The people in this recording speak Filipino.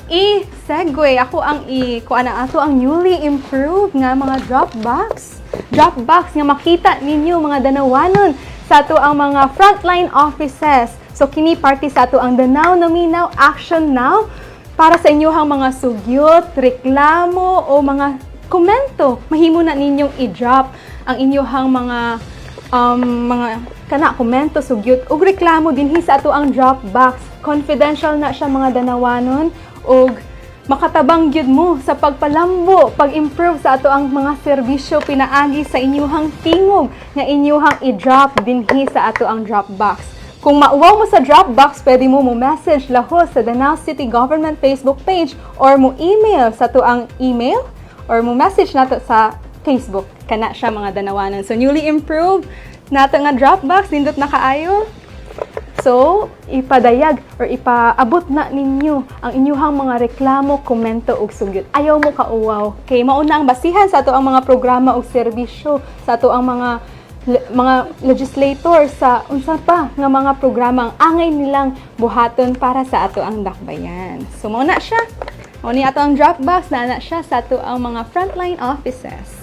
i-segue, ako ang kuan na ato ang newly improved nga mga Dropbox. Dropbox nga makita ninyo mga danawanon sa ato ang mga frontline offices. So kini party sa ato ang Danao Nominaw Action Now para sa inyohang mga sugyot, reklamo o mga komento. Mahimo na ninyong i-drop ang inyohang mga komento, sugyot ug reklamo dinhi sa ato ang Dropbox. Confidential na siya mga danawanon ug makatabang gyud mo sa pagpalambo, pag-improve sa ato ang mga serbisyo pinaagi sa inyohang tingog nga inyohang i-drop dinhi sa ato ang Dropbox. Kung mauwaw mo sa Dropbox, pwede mo message lahos sa Danao City Government Facebook page or mo email sa ato ang email or mo message nato sa Facebook. Kana siya mga danawanon. So newly improved nato nga Dropbox, nindot na kaayo. So, ipadayag or ipaabot na ninyo ang inyuhang mga reklamo, komento ug sugyot. Ayaw mo kauwaw. Kay mauna ang basihan sa ato ang mga programa ug serbisyo, sa ato ang mga legislator sa unsa pa nga mga programa ang angay nilang buhaton para sa ato ang dakbayan. So, mauna siya. Mao ni ato ang Dropbox na siya sa ato ang mga frontline offices.